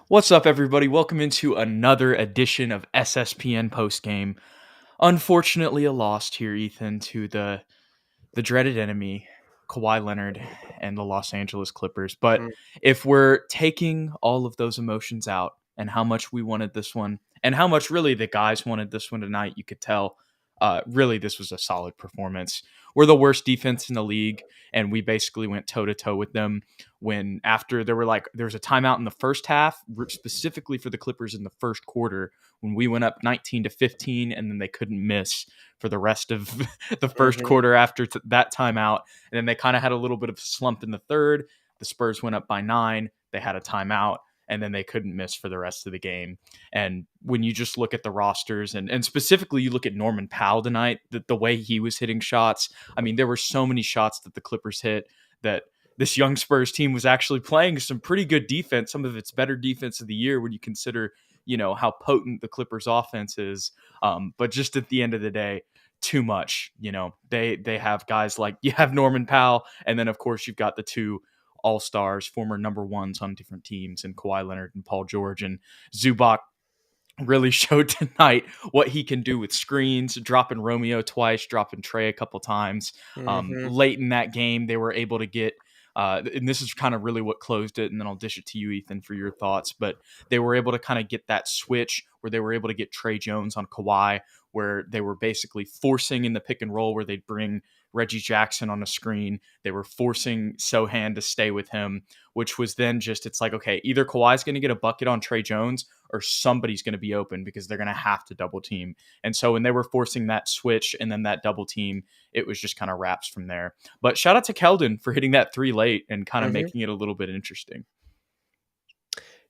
What's up, everybody? Welcome into another edition of SSPN Postgame. Unfortunately, a loss here, Ethan, to the dreaded enemy, Kawhi Leonard and the Los Angeles Clippers. But Mm. if we're taking all of those emotions out and how much we wanted this one, and how much really the guys wanted this one tonight, you could tell. Really, this was a solid performance. We're the worst defense in the league, and we basically went toe to toe with them. When after there was a timeout in the first half, specifically for the Clippers in the first quarter, when we went up 19-15, and then they couldn't miss for the rest of the first Mhm. quarter after that timeout. And then they kind of had a little bit of a slump in the third. The Spurs went up by 9. They had a timeout, and then they couldn't miss for the rest of the game. And when you just look at the rosters, and specifically you look at Norman Powell tonight, the way he was hitting shots, I mean, there were so many shots that the Clippers hit that this young Spurs team was actually playing some pretty good defense, some of its better defense of the year when you consider, how potent the Clippers offense is. But just at the end of the day, too much. They have guys like, you have Norman Powell, and then of course you've got the two all-stars, former number ones on different teams, and Kawhi Leonard and Paul George. And Zubac really showed tonight what he can do with screens, dropping Romeo twice, dropping Trey a couple times. Mhm. Late in that game, they were able to get, and this is kind of really what closed it, and then I'll dish it to you, Ethan, for your thoughts. But they were able to kind of get that switch where they were able to get Trey Jones on Kawhi, where they were basically forcing in the pick and roll where they'd bring Reggie Jackson on a screen. They were forcing Sohan to stay with him, which was then just, it's like, okay, either Kawhi's going to get a bucket on Trey Jones or somebody's going to be open because they're going to have to double team. And so when they were forcing that switch and then that double team, it was just kind of wraps from there. But shout out to Keldon for hitting that three late and kind of Mhm. making it a little bit interesting.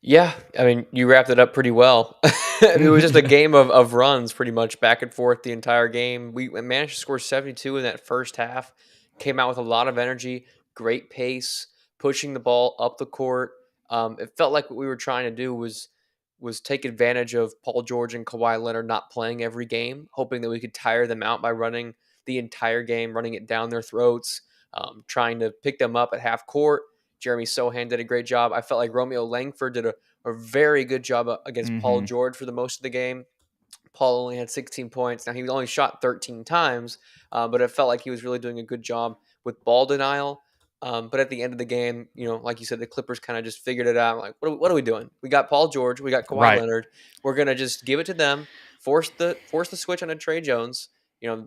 Yeah, I mean, you wrapped it up pretty well. It was just a game of runs pretty much back and forth the entire game. We managed to score 72 in that first half, came out with a lot of energy, great pace, pushing the ball up the court. It felt like what we were trying to do was take advantage of Paul George and Kawhi Leonard not playing every game, hoping that we could tire them out by running the entire game, running it down their throats, trying to pick them up at half court. Jeremy Sohan did a great job. I felt like Romeo Langford did a very good job against Paul Mm-hmm. George for the most of the game. Paul only had 16 points. Now, he only shot 13 times, but it felt like he was really doing a good job with ball denial. But at the end of the game, like you said, the Clippers kind of just figured it out. Like, what are we doing? We got Paul George, we got Kawhi Right. Leonard. We're gonna just give it to them, force the switch on a Trey Jones.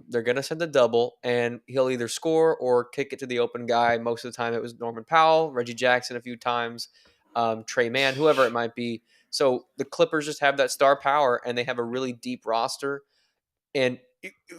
They're gonna send a double, and he'll either score or kick it to the open guy. Most of the time, it was Norman Powell, Reggie Jackson a few times, Trey Mann, whoever it might be. So the Clippers just have that star power, and they have a really deep roster. And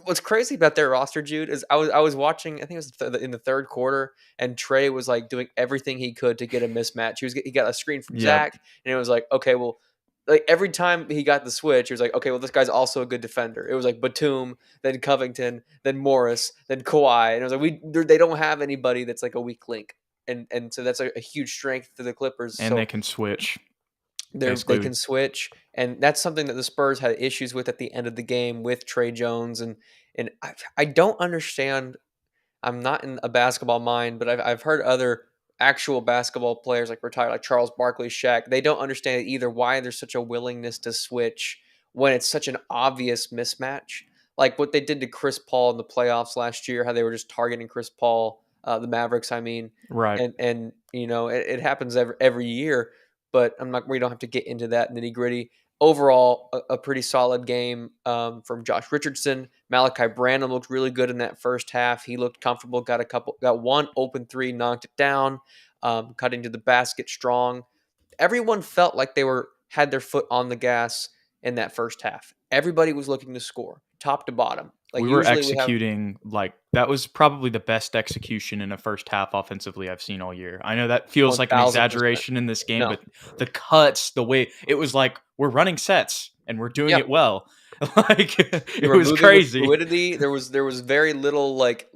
what's crazy about their roster, Jude, is I was watching. I think it was in the third quarter, and Trey was like doing everything he could to get a mismatch. He got a screen from Yep. Zach, and it was like, okay, well, like every time he got the switch, he was like, okay, well, this guy's also a good defender. It was like Batum, then Covington, then Morris, then Kawhi, and it was like they don't have anybody that's like a weak link, and so that's a huge strength to the Clippers. And they So can switch. they Basically, can switch, and that's something that the Spurs had issues with at the end of the game with Trey Jones, and I don't understand. I'm not in a basketball mind, but I've heard other actual basketball players like retired, like Charles Barkley, Shaq. They don't understand either why there's such a willingness to switch when it's such an obvious mismatch, like what they did to Chris Paul in the playoffs last year, how they were just targeting Chris Paul, the Mavericks, I mean, right. and it happens every year. But I'm not. We don't have to get into that nitty gritty. Overall, a pretty solid game from Josh Richardson. Malachi Branham looked really good in that first half. He looked comfortable. Got one open three, knocked it down, cutting to the basket strong. Everyone felt like they had their foot on the gas in that first half. Everybody was looking to score, top to bottom. Like We were usually we have executing like that was probably the best execution in a first half offensively I've seen all year. I know that feels like an 1,000%. exaggeration in this game, No, but the cuts, the way it was like we're running sets and we're doing yeah, it well. Like they it were was moving with crazy. fluidity. There was very little like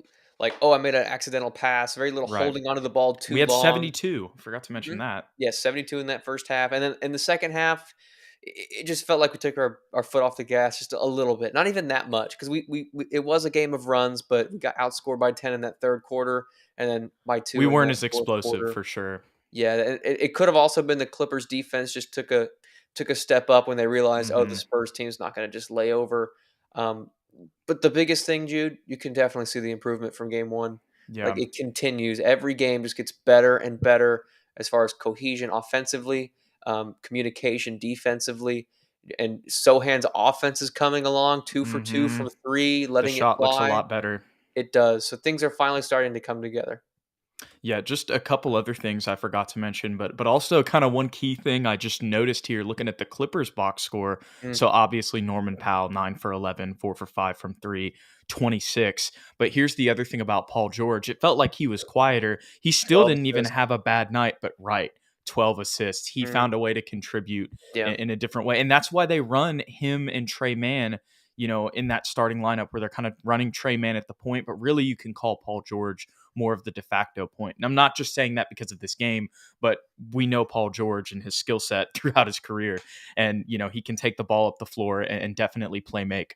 oh, I made an accidental pass. Very little Right. holding onto the ball We too had long. 72. Forgot to mention Mhm. that. Yeah, 72 in that first half, and then in the second half, it just felt like we took our foot off the gas just a little bit. Not even that much because we it was a game of runs, but we got outscored by 10 in that third quarter, and then by We 2 in weren't that as fourth explosive quarter. for sure. Yeah, it could have also been the Clippers defense just took a step up when they realized, oh, the Hmm. Spurs team's not going to just lay over. Um, but the biggest thing, Jude, you can definitely see the improvement from game one. Like Yeah. it continues. Every game just gets better and better as far as cohesion offensively, communication defensively, and Sohan's offense is coming along 2 for 2 Hmm. from three, The letting it shot looks a fly. lot better. It does. So things are finally starting to come together. Yeah, just a couple other things I forgot to mention, but also kind of one key thing I just noticed here looking at the Clippers box score. Mm. So obviously Norman Powell 9 for 11, 4 for 5 from 3, 26. But here's the other thing about Paul George. It felt like he was quieter. He still 12 didn't even assists. have a bad night, but right, 12 assists. He Mm. found a way to contribute Yeah. in a different way. And that's why they run him and Trey Mann, in that starting lineup where they're kind of running Trey Mann at the point, but really you can call Paul George more of the de facto point. And I'm not just saying that because of this game, but we know Paul George and his skill set throughout his career. And, he can take the ball up the floor and definitely play make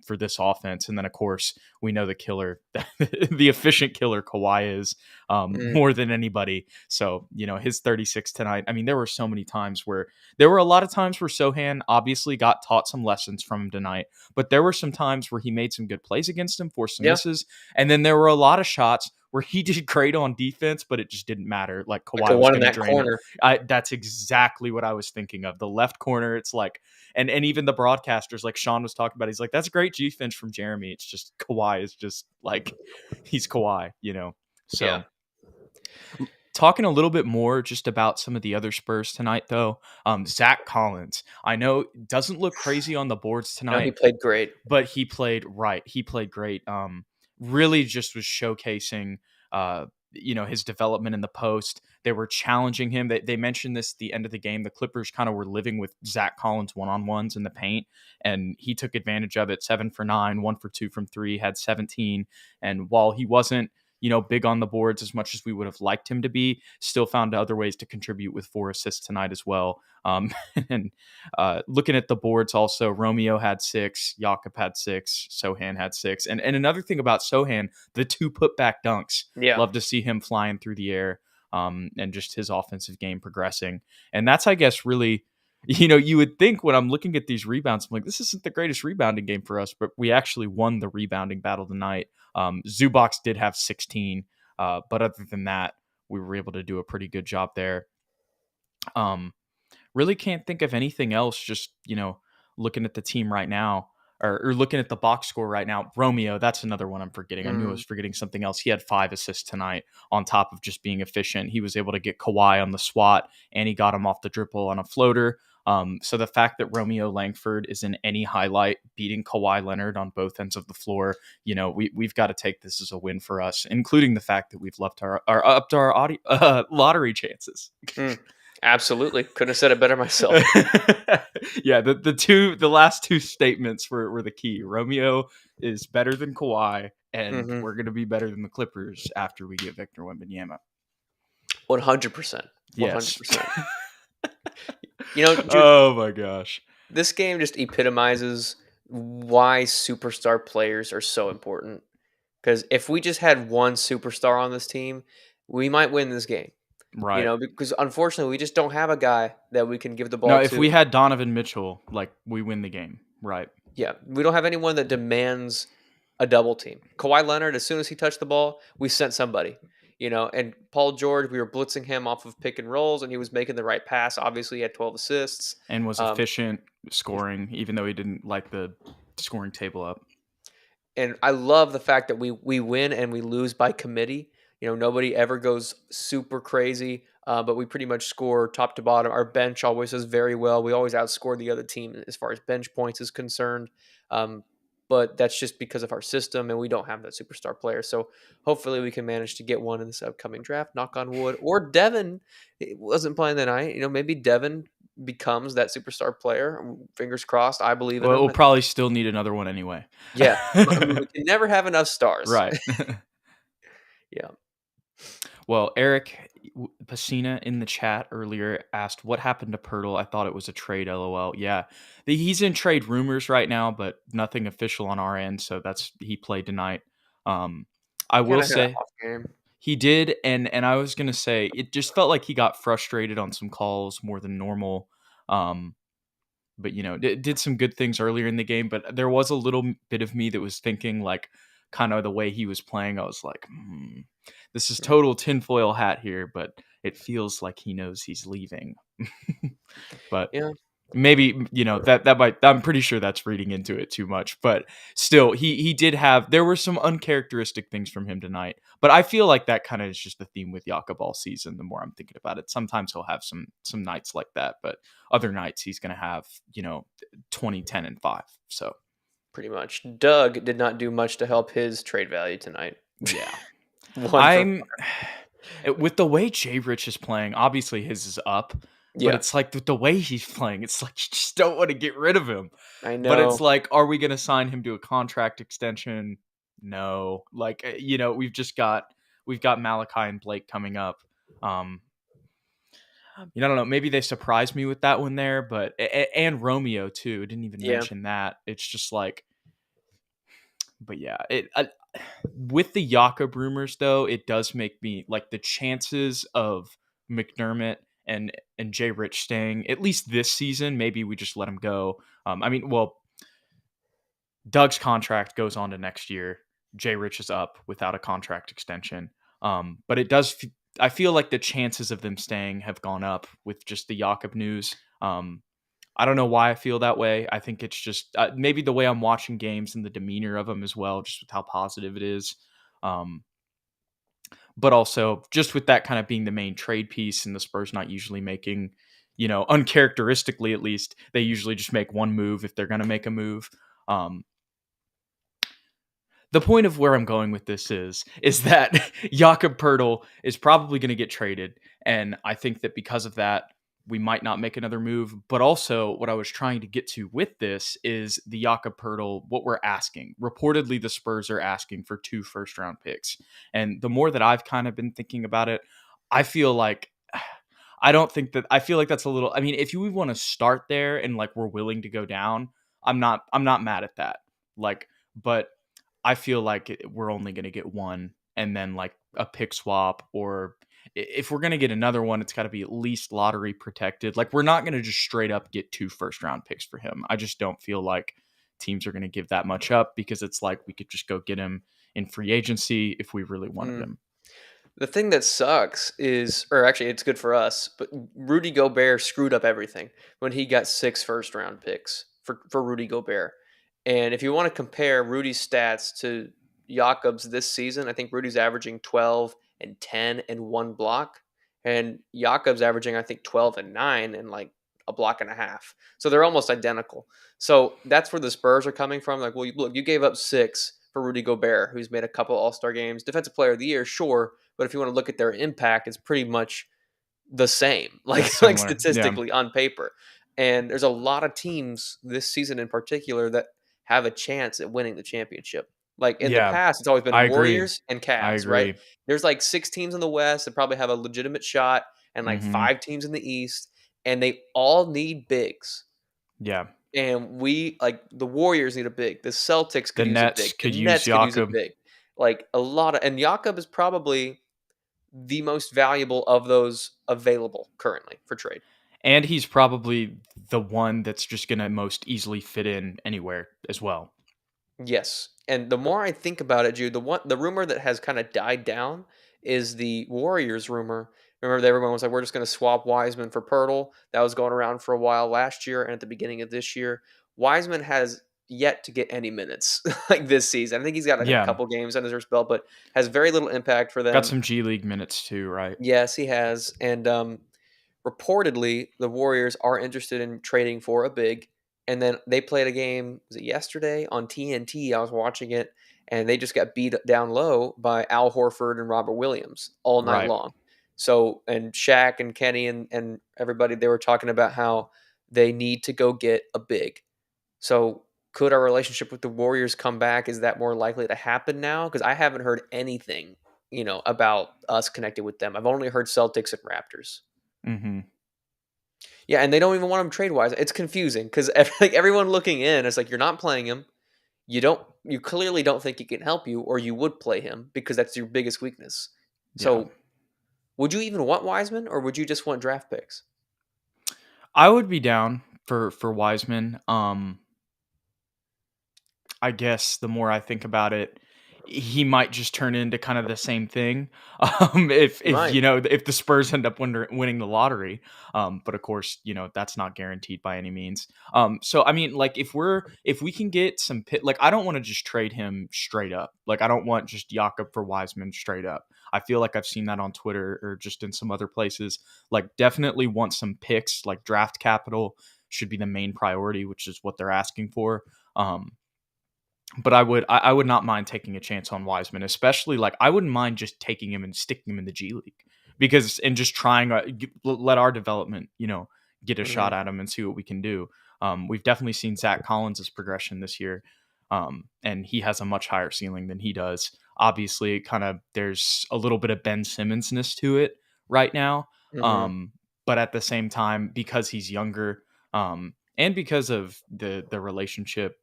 for this offense. And then, of course, we know the killer, the efficient killer Kawhi is Mm. more than anybody. So, his 36 tonight. I mean, there were so many times where there were a lot of times where Sohan obviously got taught some lessons from him tonight, but there were some times where he made some good plays against him, forced some Yeah. misses. And then there were a lot of shots where he did great on defense, but it just didn't matter. Like Like the Kawhi was one in going to that drain it. corner. That's exactly what I was thinking of. The left corner, it's like, and even the broadcasters, like Sean was talking about, he's like, that's great defense from Jeremy. It's just Kawhi is just like, he's Kawhi. Yeah. So talking a little bit more just about some of the other Spurs tonight, though. Zach Collins, I know doesn't look crazy on the boards No, he tonight, played great. but he played right. He played great. Really just was showcasing, his development in the post. They were challenging him. They mentioned this at the end of the game. The Clippers kind of were living with Zach Collins one-on-ones in the paint, and he took advantage of it. 7 for 9, 1 for 2 from 3, had 17. And while he wasn't, big on the boards as much as we would have liked him to be, still found other ways to contribute with 4 assists tonight as well. And looking at the boards also, Romeo had 6, Jakob had 6, Sohan had 6. And another thing about Sohan, the 2 putback dunks. Yeah. Love to see him flying through the air, and just his offensive game progressing. And that's, I guess, really, you would think when I'm looking at these rebounds, I'm like, this isn't the greatest rebounding game for us, but we actually won the rebounding battle tonight. Zubox did have 16, but other than that, we were able to do a pretty good job there. Really can't think of anything else. Just looking at the team right now, or looking at the box score right now. Romeo, that's another one I'm forgetting. I knew I was Mm. forgetting something else. He had 5 assists tonight. On top of just being efficient, he was able to get Kawhi on the swat, and he got him off the dribble on a floater. So the fact that Romeo Langford is in any highlight beating Kawhi Leonard on both ends of the floor, we've got to take this as a win for us, including the fact that we've left our upped our lottery chances. Mm. Absolutely. Couldn't have said it better myself. Yeah, the last two statements were the key. Romeo is better than Kawhi, and Mhm. we're gonna be better than the Clippers after we get Victor Wembanyama. 100%. Yes. 100%. Jude, Oh my gosh. this game just epitomizes why superstar players are so important. Because if we just had one superstar on this team, we might win this game. Right. Because unfortunately, we just don't have a guy that we can give the No, ball if to. we had Donovan Mitchell, like we win the game. Right. Yeah, we don't have anyone that demands a double team. Kawhi Leonard, as soon as he touched the ball, we sent somebody. And Paul George, we were blitzing him off of pick and rolls, and he was making the right pass. Obviously, he had 12 assists. And was Um, efficient scoring, even though he didn't like the scoring table up. and I love the fact that we win and we lose by committee. Nobody ever goes super crazy, but we pretty much score top to bottom. Our bench always does very well. We always outscore the other team as far as bench points is concerned. Um, but that's just because of our system, and we don't have that superstar player. So hopefully we can manage to get one in this upcoming draft. Knock on wood. Or Devin wasn't playing the night. Maybe Devin becomes that superstar player. Fingers crossed. I believe in Well, him. we'll probably still need another one anyway. Yeah, I mean, we can never have enough stars. Right. Yeah. Well, Eric Pacina in the chat earlier asked, what happened to Pirtle? I thought it was a trade, LOL. Yeah. He's in trade rumors right now, but nothing official on our end. So he played tonight. I will Kinda had an say, off game. He did, and I was gonna say it just felt like he got frustrated on some calls more than normal. Um, but did some good things earlier in the game. But there was a little bit of me that was thinking like, kind of the way he was playing. I was like, this is Mm. total tinfoil hat here, but it feels like he knows he's leaving. But Yeah. maybe that might, I'm pretty sure that's reading into it too much, but still he did have, there were some uncharacteristic things from him tonight, but I feel like that kind of is just the theme with Jakob all season. The more I'm thinking about it, sometimes he'll have some nights like that, but other nights he's going to have 20, 10, and 5. So Pretty much. Doug did not do much to help his trade value tonight. yeah. One for I'm with the way Jay Rich is playing, obviously his is up, but yeah, it's like with the way he's playing, it's like you just don't want to get rid of him. I But it's know. like, are we going to sign him to a contract extension? No. Like, we've got Malachi and Blake coming up. Um, I don't know. Maybe they surprised me with that one there, but and Romeo too. Didn't even Yeah. mention that. It's just like, but yeah, with the Jakob rumors though, it does make me like the chances of McDermott and Jay Rich staying at least this season. Maybe we just let him go. I mean, well, Doug's contract goes on to next year. Jay Rich is up without a contract extension. But it does. I feel like the chances of them staying have gone up with just the Jakob news. I don't know why I feel that way. I think it's just maybe the way I'm watching games and the demeanor of them as well, just with how positive it is. Um, but also just with that kind of being the main trade piece and the Spurs not usually making, uncharacteristically at least, they usually just make one move if they're going to make a move. Um, the point of where I'm going with this is that Jakob Pertl is probably going to get traded, and I think that because of that, we might not make another move. But also, what I was trying to get to with this is the Jakob Pertl. What we're asking, reportedly, the Spurs are asking for 2 first-round picks, and the more that I've kind of been thinking about it, I feel like. I don't think that I feel like that's a little. I mean, if you want to start there and like we're willing to go down, I'm not mad at that. Like, but I feel like we're only going to get one and then like a pick swap, or if we're going to get another one, it's got to be at least lottery protected. Like, we're not going to just straight up get 2 first-round picks for him. I just don't feel like teams are going to give that much up, because it's like we could just go get him in free agency if we really wanted Mm. him. The thing that sucks is, or actually, it's good for us, but Rudy Gobert screwed up everything when he got 6 first-round picks for Rudy Gobert. And if you want to compare Rudy's stats to Jakob's this season, I think Rudy's averaging 12 and 10 and 1 block, and Jakob's averaging, I think, 12 and 9 and like a block and a half. So they're almost identical. So that's where the Spurs are coming from. Like, well, look, you gave up 6 for Rudy Gobert, who's made a couple All-Star games, Defensive Player of the Year, sure, but if you want to look at their impact, it's pretty much the same, Yeah, like similar. Yeah. statistically on paper. And there's a lot of teams this season in particular that have a chance at winning the championship. Like in the Yeah, past, it's always been I agree. Warriors and I Cavs, right? agree. There's like 6 teams in the West that probably have a legitimate shot, and like Hmm. 5 teams in the East, and they all need bigs. Yeah. And we like the Warriors need a big. The Celtics The could use a big. Nets The could use Nets could use a Jakob. big. Like a lot of, and Jakob is probably the most valuable of those available currently for trade. And he's probably the one that's just going to most easily fit in anywhere as well. Yes. And the more I think about it, Jude, the rumor that has kind of died down is the Warriors rumor. Remember that everyone was like, we're just going to swap Wiseman for Pirtle. That was going around for a while last year and at the beginning of this year. Wiseman has yet to get any minutes like this season. I think he's got like a Yeah. couple games under his belt, but has very little impact for Got them. some G League minutes too, right? Yes, he has. And reportedly, the Warriors are interested in trading for a big. And then they played a game, was it yesterday on TNT? I was watching it, and they just got beat down low by Al Horford and Robert Williams all night Right. long. So, and Shaq and Kenny and everybody, they were talking about how they need to go get a big. So, could our relationship with the Warriors come back? Is that more likely to happen now? Because I haven't heard anything, about us connected with them. I've only heard Celtics and Raptors. Hmm. Yeah, and they don't even want him trade wise. It's confusing because like everyone looking in is like, you're not playing him. You clearly don't think he can help you, or you would play him because that's your biggest weakness. Yeah. So, would you even want Wiseman, or would you just want draft picks? I would be down for Wiseman. I guess the more I think about it, he might just turn into kind of the same thing. He If might. if the Spurs end up winning the lottery, but of course, that's not guaranteed by any means. So I mean, like if we can get some like I don't want to just trade him straight up. Like I don't want just Jakob for Wiseman straight up. I feel like I've seen that on Twitter or just in some other places. Like definitely want some picks, like draft capital should be the main priority, which is what they're asking for. But I would not mind taking a chance on Wiseman, especially like I wouldn't mind just taking him and sticking him in the G League because and just trying let our development get a Hmm. shot at him and see what we can do. We've definitely seen Zach Collins' progression this year, and he has a much higher ceiling than he does. Obviously, kind of there's a little bit of Ben Simmons-ness to it right now, Hmm. um, but at the same time, because he's younger, and because of the relationship,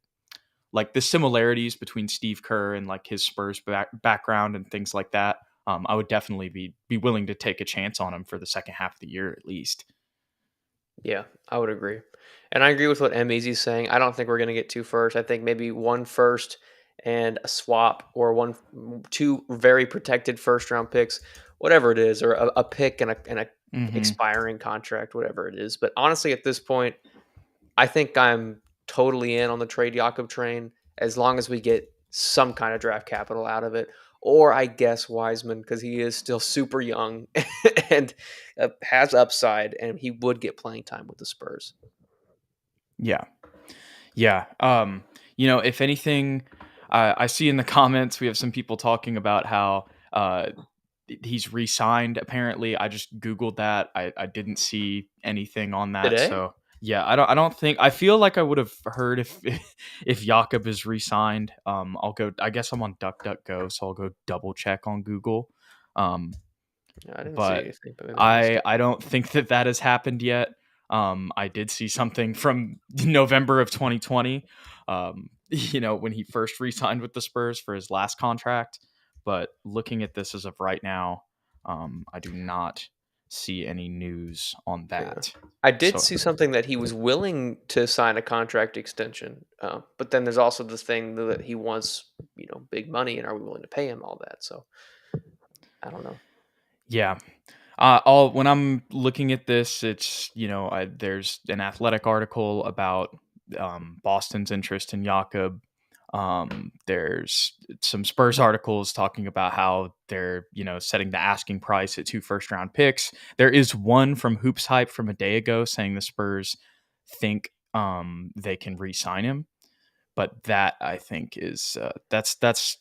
like the similarities between Steve Kerr and like his Spurs background and things like that. I would definitely be willing to take a chance on him for the second half of the year at least. Yeah, I would agree. And I agree with what Mezy's saying. I don't think we're going to get two first. I think maybe one first and a swap, or two very protected first round picks, whatever it is, or a pick and a Hmm. expiring contract, whatever it is. But honestly, at this point, I think I'm totally in on the trade Jakob train as long as we get some kind of draft capital out of it. Or I guess Wiseman, because he is still super young and has upside, and he would get playing time with the Spurs. Yeah, yeah. If anything, I see in the comments we have some people talking about how he's re-signed. Apparently, I just googled that. I didn't see anything on that. Today? So yeah, I don't think. I feel like I would have heard if if Jakob is re-signed. I'll go. I guess I'm on DuckDuckGo, so I'll go double check on Google. Um, I didn't see but anything, but maybe I missed I it. I don't think that has happened yet. I did see something from November of 2020. When he first re-signed with the Spurs for his last contract. But looking at this as of right now, I do not see any news on Yeah. that. I did So see something that he was willing to sign a contract extension, but then there's also this thing that he wants, big money, and are we willing to pay him all that? So I don't know. yeah, all when I'm looking at this, it's there's an athletic article about Boston's interest in Jakob. There's some Spurs articles talking about how they're setting the asking price at 2 first-round picks. There is one from Hoops Hype from a day ago saying the Spurs think they can re-sign him, but that I think is that's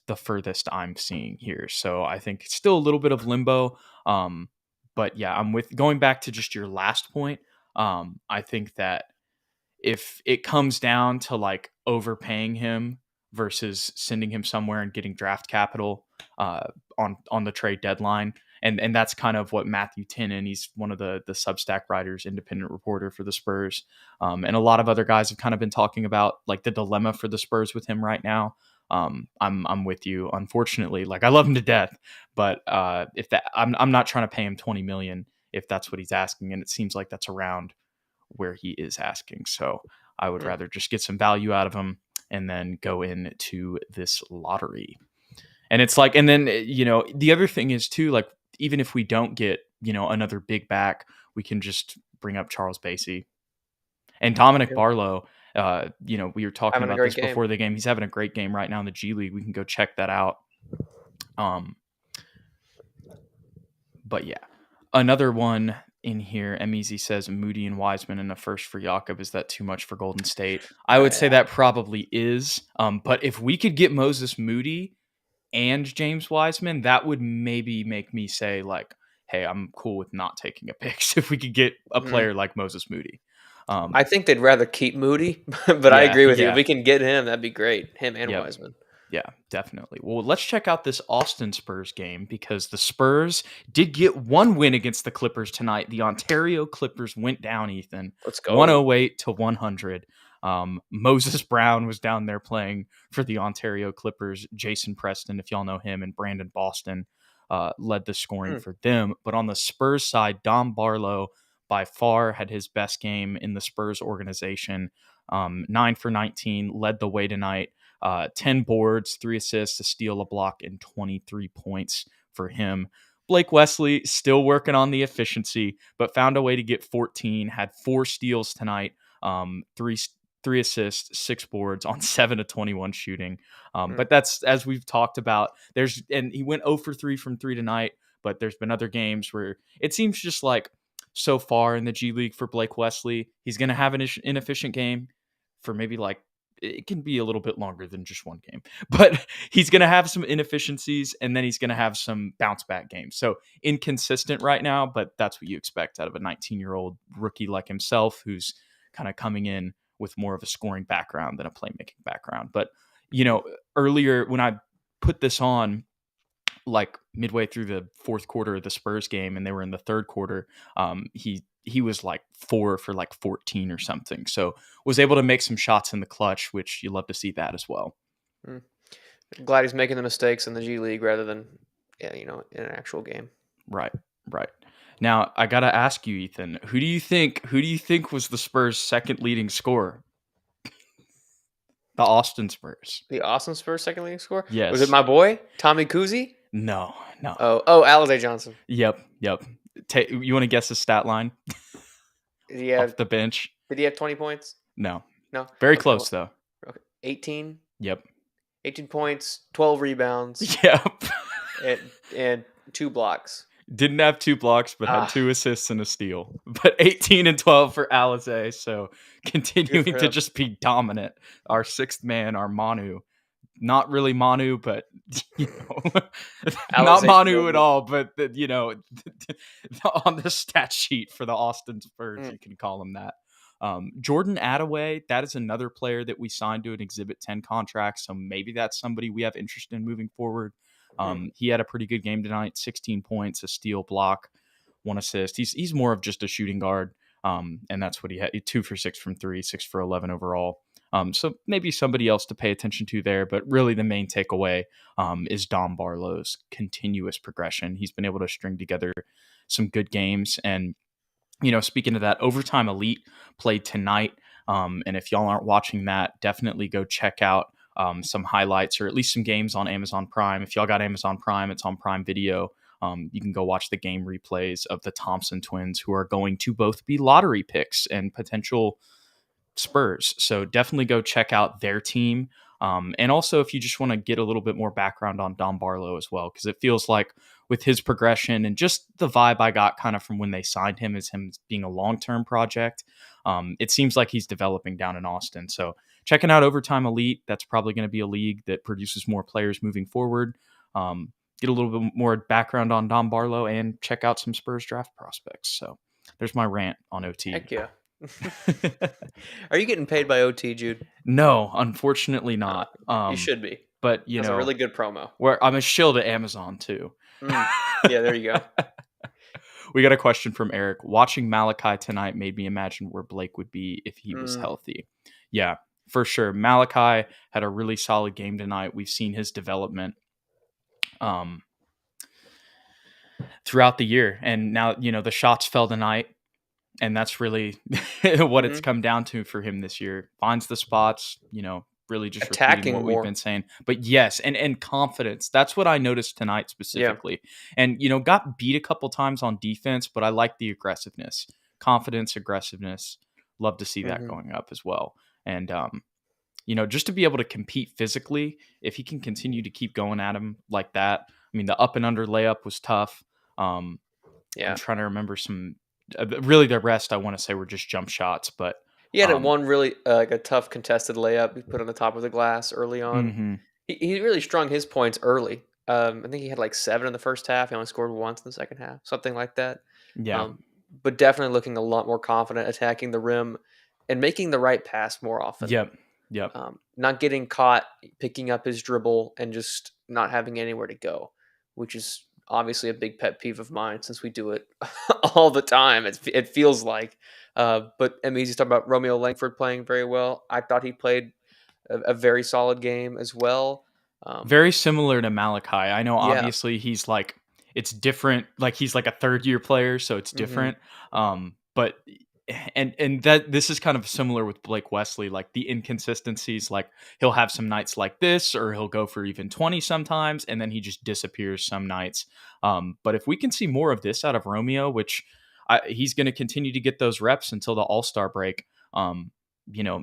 the furthest I'm seeing here. So I think it's still a little bit of limbo. But yeah, I'm with going back to just your last point. I think that if it comes down to like overpaying him versus sending him somewhere and getting draft capital on the trade deadline, and that's kind of what Matthew Tinen, he's one of the Substack writers, independent reporter for the Spurs, and a lot of other guys have kind of been talking about like the dilemma for the Spurs with him right now. I'm with you. Unfortunately, like I love him to death, but if that I'm not trying to pay him 20 million if that's what he's asking, and it seems like that's around where he is asking. So I would Hmm. rather just get some value out of him and then go into this lottery. And it's like, and then, the other thing is too, like, even if we don't get, another big back, we can just bring up Charles Bassey and Dominic Yeah. Barlow. We were talking Having a about great this game. before the game. He's having a great game right now in the G League. We can go check that out. Um, but yeah, another one in here. MEZ says Moody and Wiseman and a first for Jakob. Is that too much for Golden State? I would say Yeah. that probably is. But if we could get Moses Moody and James Wiseman, that would maybe make me say like, hey, I'm cool with not taking a pick if we could get a Mhm. player like Moses Moody. I think they'd rather keep Moody, but I Yeah, agree with you. If yeah, we can get him, that'd be great. Him and yep. Wiseman. Yeah, definitely. Well, let's check out this Austin Spurs game because the Spurs did get one win against the Clippers tonight. The Ontario Clippers went down, Ethan, Let's go. 108 to 100. Moses Brown was down there playing for the Ontario Clippers. Jason Preston, if y'all know him, and Brandon Boston. led the scoring for them. But on the Spurs side, Dom Barlow by far had his best game in the Spurs organization. 9 for 19, led the way tonight. 10 boards, 3 assists, a steal, a block, and 23 points for him. Blake Wesley still working on the efficiency, but found a way to get 14, had 4 steals tonight, 3 assists, 6 boards on 7 of 21 shooting. But that's, as we've talked about, and he went 0 for 3 from 3 tonight, but there's been other games where it seems just like so far in the G League for Blake Wesley, he's going to have an inefficient game for maybe like, it can be a little bit longer than just one game, but he's going to have some inefficiencies and then he's going to have some bounce back games. So inconsistent right now, but that's what you expect out of a 19-year-old rookie like himself, who's kind of coming in with more of a scoring background than a playmaking background. But, earlier when I put this on, like midway through the fourth quarter of the Spurs game and they were in the third quarter, he was like 4 for like 14 or something. So was able to make some shots in the clutch, which you love to see that as well. Glad he's making the mistakes in the G League rather than, in an actual game. Right. Now I got to ask you, Ethan, who do you think was the Spurs' second leading scorer? The Austin Spurs. The Austin Spurs second leading scorer? Yes. Was it my boy, Tommy Kuzi? No. Oh, Alize Johnson. Yep. You want to guess the stat line? Off the bench? Did he have 20 points? No. Very close, though. Okay. 18? Yep. 18 points, 12 rebounds. Yep. and 2 blocks. Didn't have 2 blocks, but had 2 assists and a steal. But 18 and 12 for Alize, so continuing to just be dominant. Our 6th man, our Manu. Not really Manu, but, not Manu at all, but, on the stat sheet for the Austin Spurs, you can call him that. Jordan Attaway, that is another player that we signed to an Exhibit 10 contract, so maybe that's somebody we have interest in moving forward. He had a pretty good game tonight, 16 points, a steal, block, 1 assist. He's more of just a shooting guard, and that's what he had. 2 for 6 from 3, 6 for 11 overall. So maybe somebody else to pay attention to there, but really the main takeaway is Dom Barlow's continuous progression. He's been able to string together some good games. And, speaking of that, Overtime Elite played tonight. And if y'all aren't watching that, definitely go check out some highlights or at least some games on Amazon Prime. If y'all got Amazon Prime, it's on Prime Video. You can go watch the game replays of the Thompson twins, who are going to both be lottery picks and potential Spurs. So definitely go check out their team. And also, if you just want to get a little bit more background on Dom Barlow as well, because it feels like with his progression and just the vibe I got kind of from when they signed him as him being a long-term project, it seems like he's developing down in Austin. So checking out Overtime Elite, that's probably going to be a league that produces more players moving forward. Get a little bit more background on Dom Barlow and check out some Spurs draft prospects. So there's my rant on OT. Heck yeah. Are you getting paid by OT, Jude? No, unfortunately not. You should be. But that's a really good promo. Where I'm a shill to Amazon too. Yeah, there you go. We got a question from Eric. Watching Malachi tonight made me imagine where Blake would be if he was healthy. Yeah, for sure. Malachi had a really solid game tonight. We've seen his development throughout the year. And now, the shots fell tonight. And that's really what it's come down to for him this year. Finds the spots, really just attacking repeating what we've been saying. But yes, and confidence. That's what I noticed tonight specifically. Yeah. And, got beat a couple times on defense, but I like the aggressiveness. Confidence, aggressiveness. Love to see that going up as well. And, just to be able to compete physically, if he can continue to keep going at him like that. I mean, the up and under layup was tough. I'm trying to remember some... really, the rest I want to say were just jump shots, but he had one really like a tough contested layup he put on the top of the glass early on. Mm-hmm. He really strung his points early. I think he had like 7 in the first half. He only scored once in the second half, something like that. Yeah, but definitely looking a lot more confident, attacking the rim and making the right pass more often. Yep. Not getting caught picking up his dribble and just not having anywhere to go, which is obviously a big pet peeve of mine since we do it all the time. It feels like, but he's talking about Romeo Langford playing very well. I thought he played a very solid game as well. Very similar to Malachi. I know obviously he's like it's different. Like he's like a third year player, so it's Mm-hmm. different. But and that this is kind of similar with Blake Wesley, like the inconsistencies. Like he'll have some nights like this, or he'll go for even 20 sometimes, and then he just disappears some nights. But if we can see more of this out of Romeo, which he's going to continue to get those reps until the All-Star break.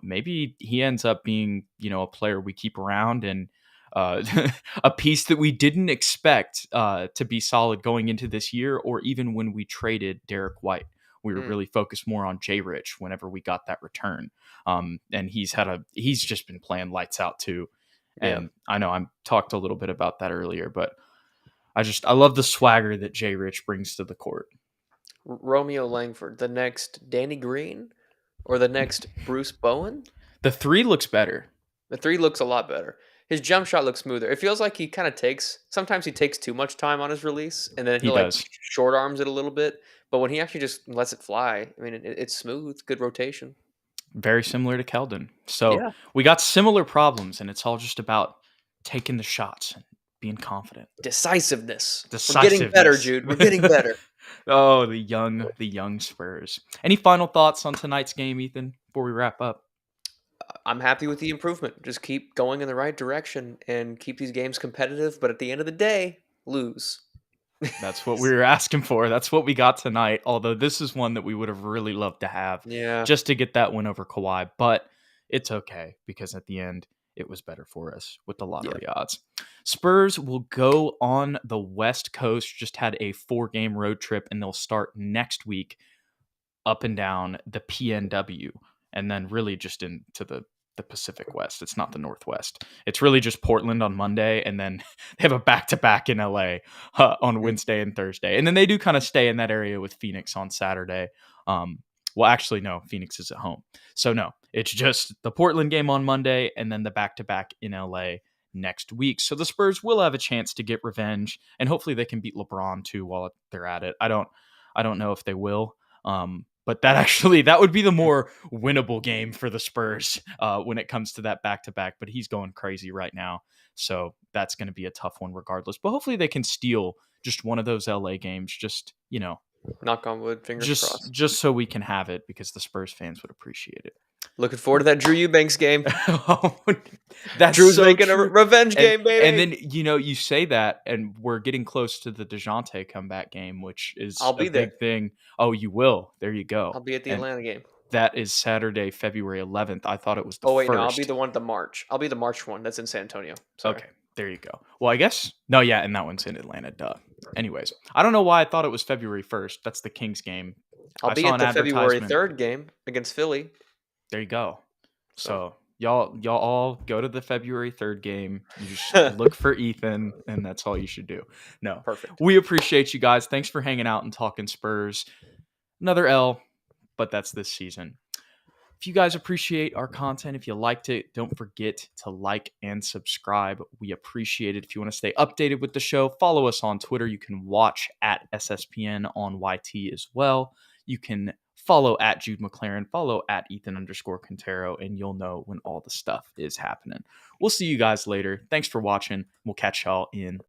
Maybe he ends up being, a player we keep around and uh, a piece that we didn't expect to be solid going into this year, or even when we traded Derek White. We were really focused more on Jay Rich whenever we got that return. And he's just been playing lights out too. Yeah. And I know I talked a little bit about that earlier, but I love the swagger that Jay Rich brings to the court. Romeo Langford, the next Danny Green or the next Bruce Bowen? The 3 looks better. The 3 looks a lot better. His jump shot looks smoother. It feels like he kind of sometimes he takes too much time on his release, and then He he'll like does. short arms it a little bit. But when he actually just lets it fly, I mean, it's smooth, good rotation. Very similar to Keldon. So Yeah. we got similar problems, and it's all just about taking the shots and being confident. Decisiveness. We're getting better, Jude. We're getting better. Oh, the young Spurs. Any final thoughts on tonight's game, Ethan, before we wrap up? I'm happy with the improvement. Just keep going in the right direction and keep these games competitive. But at the end of the day, lose. That's what we were asking for. That's what we got tonight. Although this is one that we would have really loved to have Yeah. just to get that win over Kawhi. But it's okay because at the end, it was better for us with the lottery odds. Spurs will go on the West Coast, just had a 4-game road trip, and they'll start next week up and down the PNW and then really just into the Pacific West. It's not the Northwest. It's really just Portland on Monday, and then they have a back-to-back in LA on Wednesday and Thursday. And then they do kind of stay in that area with Phoenix on Saturday. Well, actually, no, Phoenix is at home. So, no, it's just the Portland game on Monday and then the back-to-back in LA next week. So the Spurs will have a chance to get revenge, and hopefully they can beat LeBron too while they're at it. I don't know if they will. But that would be the more winnable game for the Spurs when it comes to that back-to-back. But he's going crazy right now. So that's going to be a tough one regardless. But hopefully they can steal just one of those LA games, just, knock on wood, fingers crossed. Just so we can have it because the Spurs fans would appreciate it. Looking forward to that Drew Eubanks game. That's Drew's so making true. A revenge game, baby. And then, you say that, and we're getting close to the DeJounte comeback game, which is I'll be a big thing. Oh, you will. There you go. I'll be at the Atlanta game. That is Saturday, February 11th. I thought it was the 1st. Oh, wait, no, I'll be the one at the March. I'll be the March one. That's in San Antonio. Sorry. Okay, there you go. Well, I guess. No, yeah, and that one's in Atlanta. Duh. Anyways, I don't know why I thought it was February 1st. That's the Kings game. I'll be at the February 3rd game against Philly. There you go. So y'all all go to the February 3rd game. You just look for Ethan, and that's all you should do. No. Perfect. We appreciate you guys. Thanks for hanging out and talking Spurs. Another L, but that's this season. If you guys appreciate our content, if you liked it, don't forget to like and subscribe. We appreciate it. If you want to stay updated with the show, follow us on Twitter. You can watch at SSPN on YT as well. You can follow at Jude McLaren, follow at Ethan_Quintero, and you'll know when all the stuff is happening. We'll see you guys later. Thanks for watching. We'll catch y'all in